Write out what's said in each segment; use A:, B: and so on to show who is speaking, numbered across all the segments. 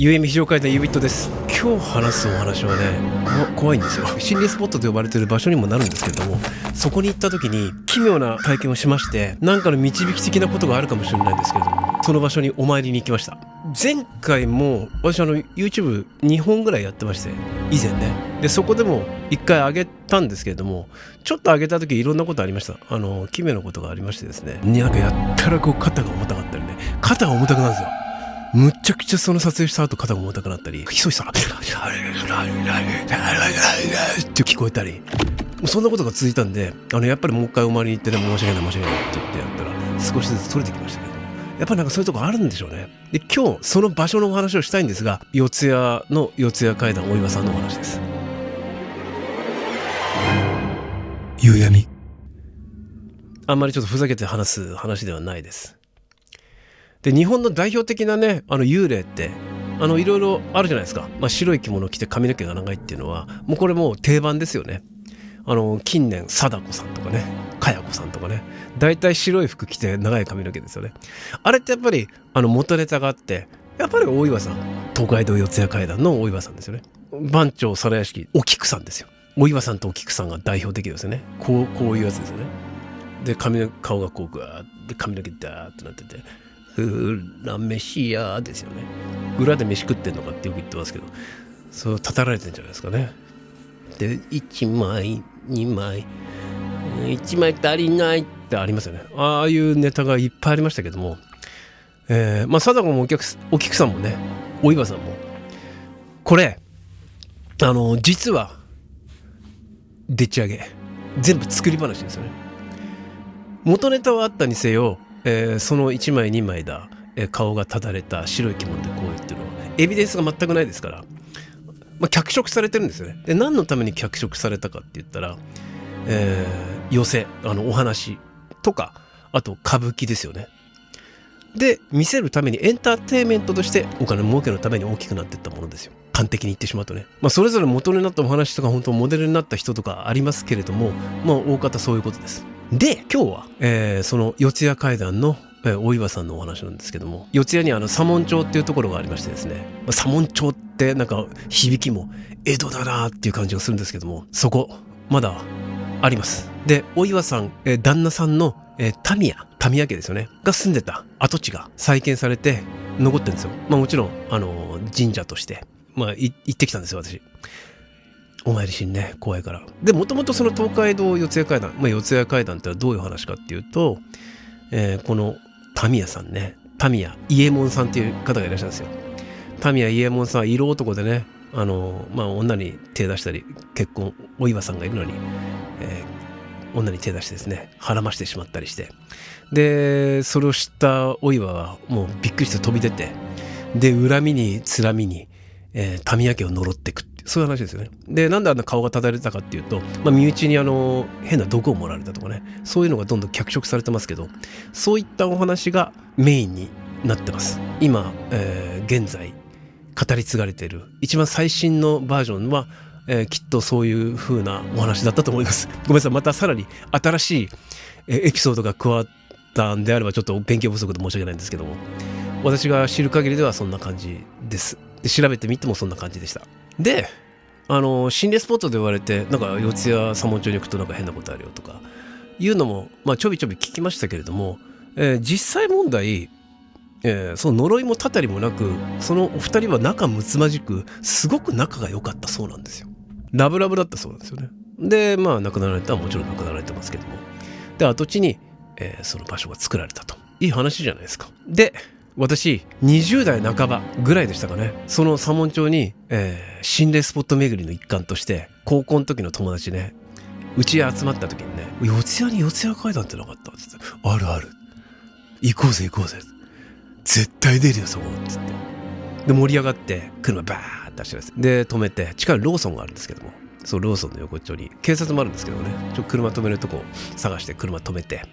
A: ゆえみ非常階段ゆびっとです。今日話すお話はね、怖いんですよ。心霊スポットと呼ばれている場所にもなるんですけれども、そこに行った時に奇妙な体験をしまして、何かの導き的なことがあるかもしれないんですけれども、その場所にお参りに行きました。前回も私YouTube 2本ぐらいやってまして、以前ね。でそこでも1回上げたんですけれども、ちょっと上げた時いろんなことありました。奇妙なことがありましてですね、なんかやったらこう肩が重たかったりね、肩が重たくなるんですよ。むっちゃくちゃその撮影した後肩が重たくなったり、ひそひそって聞こえたり、そんなことが続いたんで、やっぱりもう一回お参りに行ってね、申し訳ないって言ってやったら少しずつ取れてきましたけど、やっぱりなんかそういうとこあるんでしょうね。で今日その場所のお話をしたいんですが、四谷の四谷階段大岩さんのお話です。夕闇。あんまりちょっとふざけて話す話ではないです。で日本の代表的なね、幽霊っていろいろあるじゃないですか。白い着物着て髪の毛が長いっていうのはもうこれもう定番ですよね。近年貞子さんとかね、かや子さんとかね、だいたい白い服着て長い髪の毛ですよね。あれってやっぱり元ネタがあって、やっぱり大岩さん、東海道四谷階段の大岩さんですよね。番長皿屋敷お菊さんですよ。大岩さんとお菊さんが代表的ですよね。こういうやつですよね。で顔がこうグワーって髪の毛ダーってなってて、裏飯屋ですよね。裏で飯食ってんのかってよく言ってますけど、そうたたられてるんじゃないですかね。で1枚2枚1枚足りないってありますよね。ああいうネタがいっぱいありましたけども、貞子もお菊さんもね、お岩さんもこれ実はでっち上げ全部作り話ですよね。元ネタはあったにせよ、その1枚2枚だ、顔がただれた白い着物でこう言ってるのはエビデンスが全くないですから、脚色されてるんですよね。で何のために脚色されたかって言ったら、寄せお話とか、あと歌舞伎ですよね。で見せるためにエンターテインメントとしてお金儲けのために大きくなっていったものですよ。端的に言ってしまうとね、それぞれ元になったお話とか本当モデルになった人とかありますけれども、大方そういうことです。で今日は、その四谷階段の大岩さんのお話なんですけども、四谷に左門町っていうところがありましてですね、左門町ってなんか響きも江戸だなっていう感じがするんですけども、そこまだあります。で大岩さん、旦那さんの、民谷家ですよねが住んでた跡地が再建されて残ってるんですよ。もちろん神社として行ってきたんですよ私。お参りしにね、怖いから。でもともとその東海道四谷階段、四谷階段ってどういう話かっていうと、この民谷さんね、民谷伊右衛門さんっていう方がいらっしゃるんですよ。民谷伊右衛門さんは色男でね、女に手出したり、結婚お岩さんがいるのに、女に手出してですね、孕ましてしまったりして、でそれを知ったお岩はもうびっくりして飛び出て、で恨みにつらみに、民谷家を呪っていく、そういう話ですよね。でなんであんな顔がただれたかっていうと、身内に変な毒を盛られたとかね、そういうのがどんどん脚色されてますけど、そういったお話がメインになってます。今、現在語り継がれている一番最新のバージョンは、きっとそういう風なお話だったと思います。ごめんなさい、またさらに新しい、エピソードが加わったんであればちょっと勉強不足で申し訳ないんですけども、私が知る限りではそんな感じです。で調べてみてもそんな感じでした。で心霊スポットで言われて、なんか四谷左門町に行くとなんか変なことあるよとかいうのも、ちょびちょび聞きましたけれども、実際問題、その呪いもたたりもなく、そのお二人は仲睦まじくすごく仲が良かったそうなんですよ。ラブラブだったそうなんですよね。で亡くなられたはもちろん亡くなられてますけども、で跡地に、その場所が作られたと。いい話じゃないですか。で私20代半ばぐらいでしたかね、その左門町に、心霊スポット巡りの一環として高校の時の友達ね、うちへ集まった時にね、四谷に四谷階段ってなかったっつって、あるある、行こうぜ絶対出るよそこっつって、で盛り上がって車バーッと走らせて、で止めて、近くローソンがあるんですけども、そうローソンの横っちょに警察もあるんですけどね、車止めるとこ探して車止めて、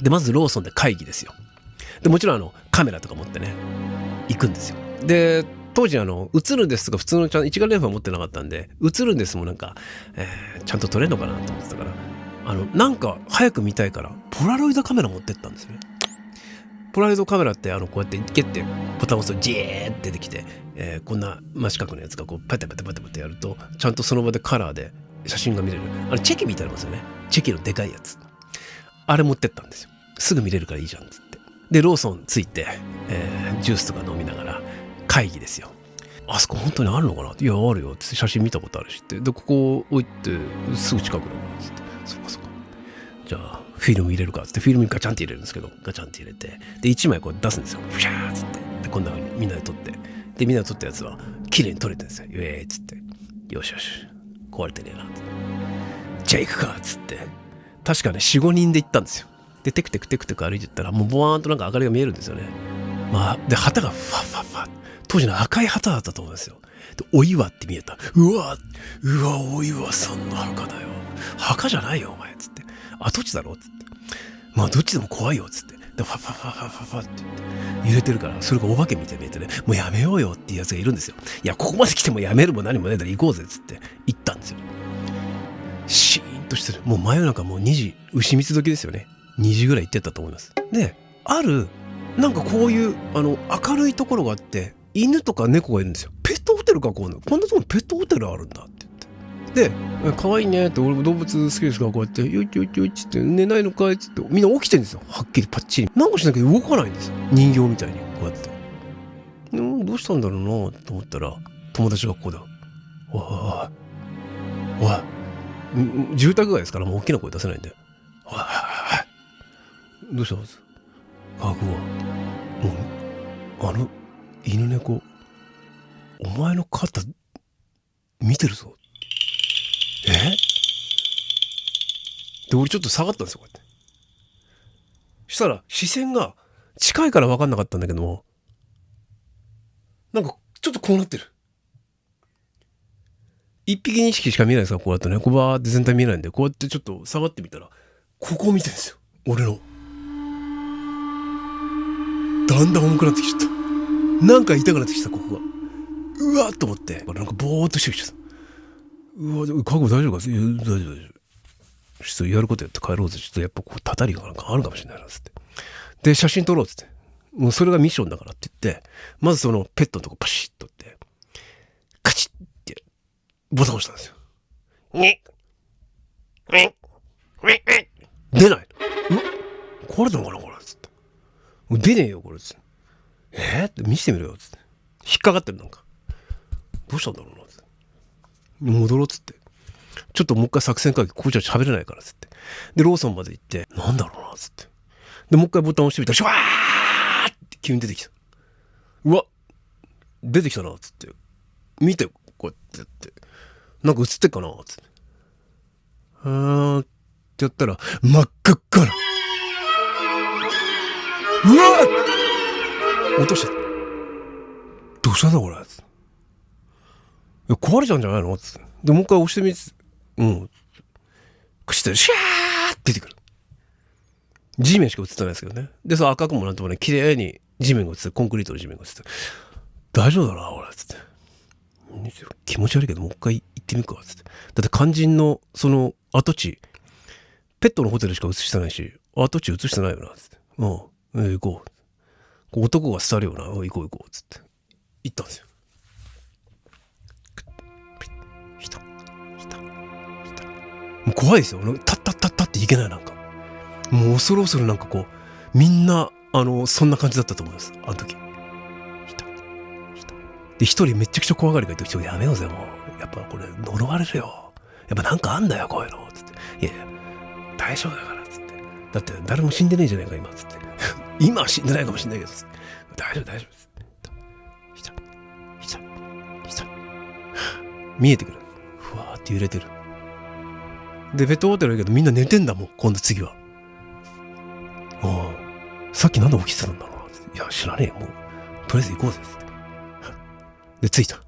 A: でまずローソンで会議ですよ。でもちろんカメラとか持ってね行くんですよ。で当時映るんですとか普通の一眼レフは持ってなかったんで、映るんですもなんか、ちゃんと撮れるのかなと思ってたから、なんか早く見たいからポラロイドカメラ持ってったんですよね。ポラロイドカメラってこうやってゲッてボタンを押すとジーッて出てきて、こんな真四角のやつがこうパタパタパタパタやるとちゃんとその場でカラーで写真が見れる。チェキみたいなのますよね。チェキのでかいやつ。あれ持ってったんですよ。すぐ見れるからいいじゃんっつって。でローソン着いて、ジュースとか飲みながら会議ですよ。あそこ本当にあるのかなって。いやあるよって写真見たことあるしって。でここ置いてすぐ近くだからっつって。そうかそうか。じゃあフィルム入れるかっつってフィルムにガチャンって入れるんですけど、ガチャンって入れてで1枚こう出すんですよ。フシャーっつって。でこんな風にみんなで撮って、でみんなで撮ったやつは綺麗に撮れてるんですよ。イエーイっつって。よしよし壊れてねえなって。じゃあ行くかっつって。確かね 4,5 人で行ったんですよ。でテクテクテクテク歩いてったらもうボワーンとなんか明かりが見えるんですよね。まあで旗がファッファッファッ、当時の赤い旗だったと思うんですよ。でお岩って見えた。うわお岩さんの墓だよ。墓じゃないよお前っつって。跡地だろっつって。まあどっちでも怖いよっつって。でファッファッファッファッファッファッって言って揺れてるから、それがお化けみたいに見えてね、もうやめようよっていうやつがいるんですよ。いやここまで来てもやめるも何もないから行こうぜっつって行ったんですよ。シーンとしてる。もう真夜中もう2時、牛蜜時ですよね。2時ぐらい行ってたと思います。であるなんかこういう明るいところがあって犬とか猫がいるんですよ。ペットホテルかこんなところにペットホテルあるんだって言って。で可愛いねって、俺も動物好きですからこうやってよいよいよいっつって寝ないのかいっつってみんな起きてるんですよ。はっきりパッチリなんかしなきゃ動かないんですよ。人形みたいにこうやって。どうしたんだろうなと思ったら友達がここだ。おい住宅街ですからもう大きな声出せないんで。おいどうしたんですか。もう犬猫お前の肩見てるぞ。で俺ちょっと下がったんですよこうやって。したら視線が近いから分かんなかったんだけども、なんかちょっとこうなってる。一匹二匹しか見えないですからこうやってね、こうバーって全体見えないんでこうやってちょっと下がってみたらここを見てるんですよ。俺のだんだん重くなってきちゃった。なんか痛くなってきたここが。うわっと思ってなんかボーっとしてきちゃった。うわ覚悟大丈夫か。いや大丈夫ちょっとやることやって帰ろうぜ。ちょっとやっぱこうたたりがなんかあるかもしれないなっつって。で写真撮ろうっつって。もうそれがミッションだからって言ってまずそのペットのとこパシッとってカチッってボタン押したんですよ。出ない。うわ壊れたのかなこれっつって。出ねえよこれっつって。って見せてみろよっつって。引っかかってるなんか。どうしたんだろうなっつって。戻ろうっつって。ちょっともう一回作戦会議ここじゃ喋れないからっつって。でローソンまで行ってなんだろうなっつって。でもう一回ボタン押してみたらシュワーって急に出てきた。うわ出てきたなっつって見てこうやってやってなんか映ってっかなっつってってやったら真っ赤っかな。うわ落としちゃった。どうしたんだこれっつって。壊れちゃうんじゃないのっつって。でもう一回押してみてくしてシャーって出てくる。地面しか映ってないですけどね。でその赤くもなんともね綺麗に地面が映ってコンクリートの地面が映って大丈夫だな俺っつって。気持ち悪いけどもう一回行ってみるかっつって。だって肝心のその跡地ペットのホテルしか映してないし跡地映してないよなっつって。行こう。男が廃るよな。行こうっつって行ったんですよ。もう怖いですよ。タッタッタッタっていけない。なんかもう恐る恐るなんかこうみんなそんな感じだったと思います。あの時で一人めちゃくちゃ怖がりがいて、ちょっとやめようぜもうやっぱこれ呪われるよ、やっぱなんかあんだよこういうのつって。いや大丈夫だからつって。だって誰も死んでねえじゃねえか今つって今は死んでないかもしんないけどつって。大丈夫つって見えてくる。ふわーって揺れてる。でペットホテルだけどみんな寝てんだもん今度次は。さっきなんで起きてたんだろうな。いや知らねえよもうとりあえず行こうぜっつって。で着いた。っ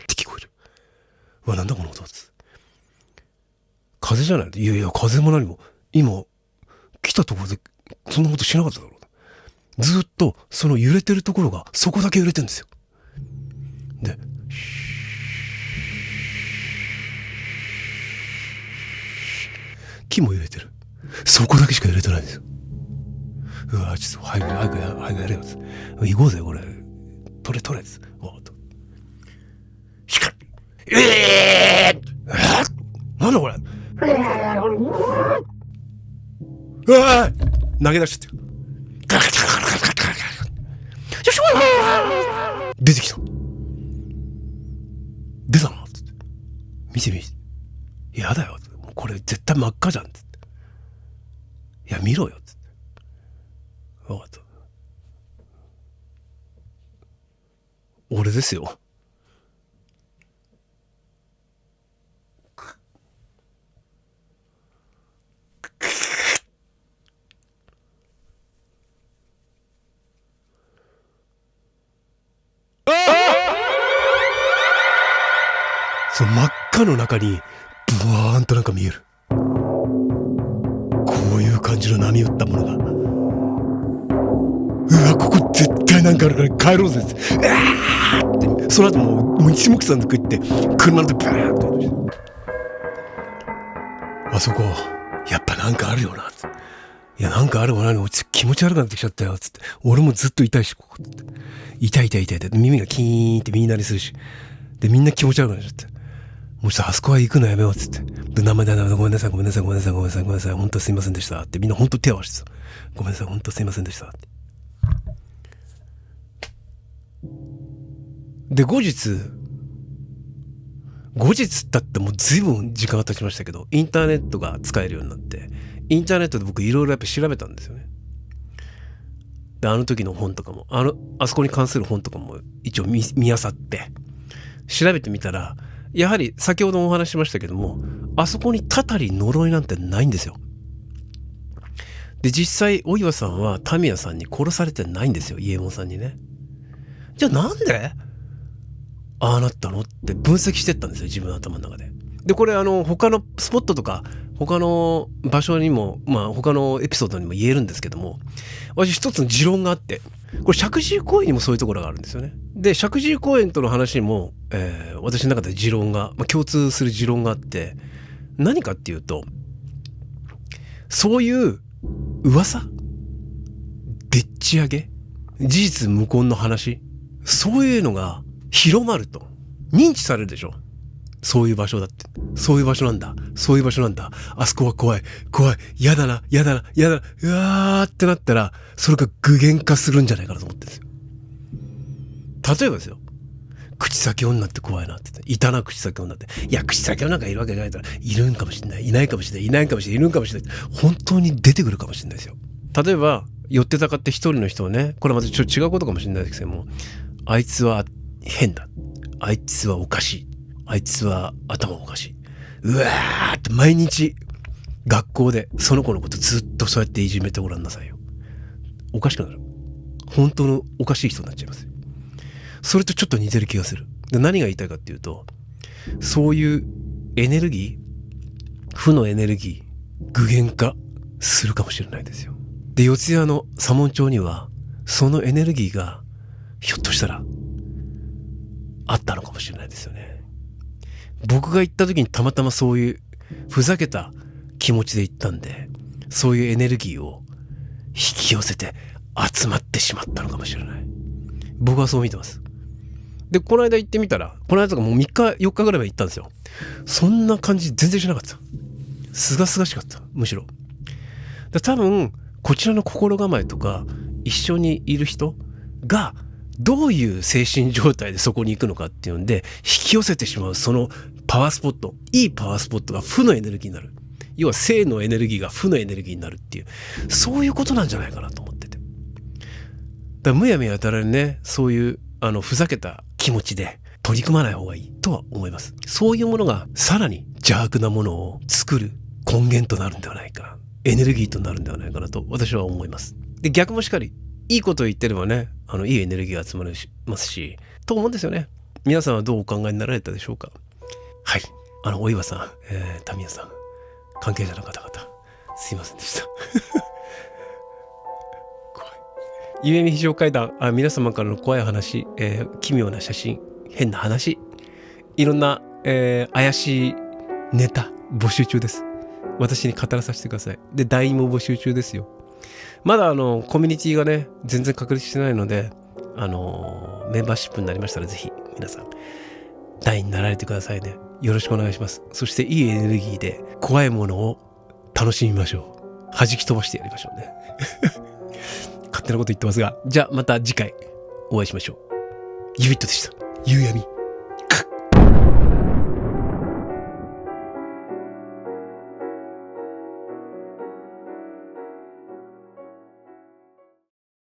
A: て聞こえる。うわなんだこの音っつって。風じゃない。いや風も何も今来たところでそんなことしなかっただろう。ずっとその揺れてるところがそこだけ揺れてるんですよ。で時も入れてる。そこだけしか入れてないんですよ。うわ、ちょっと早くやれよ。行こうぜ、これ。取れです。光る。なんだこれ。うわ投げ出しちゃってる。出てきた。出たなっつって。見て。やだよ。もうこれ絶対真っ赤じゃんっつって。いや見ろよっつって。分かった。俺ですよ。その真っ赤の中にブワーンとなんか見える。こういう感じの波打ったものが。うわ、ここ絶対なんかあるから帰ろうぜって。ってその後もう一目散で行って車でバーッとあそこやっぱなんかあるよなって。いやなんかあるもないの気持ち悪くなってきちゃったよつって。俺もずっと痛いしここって痛いって耳がキーンって耳鳴りするしでみんな気持ち悪くなっちゃって。もうあそこは行くのやめようっつって。で、名前だな、ごめんなさい、本当すいませんでしたって。みんな本当手を合わせてた。ごめんなさい、本当すいませんでしたって。で、後日だってもう随分時間が経ちましたけど、インターネットが使えるようになって、インターネットで僕いろいろやっぱ調べたんですよね。で、あの時の本とかも、あそこに関する本とかも一応見漁って、調べてみたら、やはり先ほどもお話ししましたけども、あそこにたたり呪いなんてないんですよ。で、実際お岩さんはタミヤさんに殺されてないんですよ、伊右衛門さんにね。じゃあなんでああなったのって分析してったんですよ、自分の頭の中で。で、これ他のスポットとか他の場所にも他のエピソードにも言えるんですけども、私一つの持論があって、これ石神井公園にもそういうところがあるんですよね。で、石神井公園との話にも、私の中で持論が、共通する持論があって、何かっていうと、そういう噂、でっち上げ、事実無根の話、そういうのが広まると認知されるでしょ。そういう場所だって。そういう場所なんだ。あそこは怖い。やだな。うわーってなったら、それが具現化するんじゃないかなと思ってるんですよ。例えばですよ。口先女って怖いなって言って。いたな、口先女って。いや、口先女なんかいるわけじゃないから、いるんかもしれない。いないかもしれない。いるんかもしれない。本当に出てくるかもしれないですよ。例えば、寄ってたかって一人の人をね、これまたちょっと違うことかもしれないですけども、あいつは変だ。あいつはおかしい。あいつは頭おかしい。うわーって毎日学校でその子のことずっとそうやっていじめてごらんなさいよ。おかしくなる。本当のおかしい人になっちゃいますよ。それとちょっと似てる気がする。で、何が言いたいかっていうと、そういうエネルギー、負のエネルギー、具現化するかもしれないですよ。で、四谷の左門町にはそのエネルギーがひょっとしたらあったのかもしれないですよね。僕が行った時にたまたまそういうふざけた気持ちで行ったんで、そういうエネルギーを引き寄せて集まってしまったのかもしれない。僕はそう見てます。で、この間行ってみたら、この間とかもう3日4日ぐらい前行ったんですよ。そんな感じ全然しなかった。すがすがしかった。むしろ。多分こちらの心構えとか一緒にいる人がどういう精神状態でそこに行くのかっていうんで引き寄せてしまう、そのパワースポット、いいパワースポットが負のエネルギーになる。要は正のエネルギーが負のエネルギーになるっていう、そういうことなんじゃないかなと思ってて。だからむやみやたらにね、そういうふざけた気持ちで取り組まない方がいいとは思います。そういうものがさらに邪悪なものを作る根源となるんではないか、エネルギーとなるんではないかなと私は思います。で、逆もしかり、いいことを言ってればね、いいエネルギーが集まりますし、と思うんですよね。皆さんはどうお考えになられたでしょうか。はい。お岩さん、タミヤさん、関係者の方々、すいませんでした。怖い。夢見非常階段、皆様からの怖い話、奇妙な写真、変な話、いろんな、怪しいネタ募集中です。私に語らさせてください。で、団員も募集中ですよ。まだコミュニティがね、全然確立してないので、メンバーシップになりましたら、ぜひ皆さん、団員になられてくださいね。よろしくお願いします。そしていいエネルギーで怖いものを楽しみましょう。弾き飛ばしてやりましょうね。勝手なこと言ってますが、じゃあまた次回お会いしましょう。ユビットでした。ゆうやみ。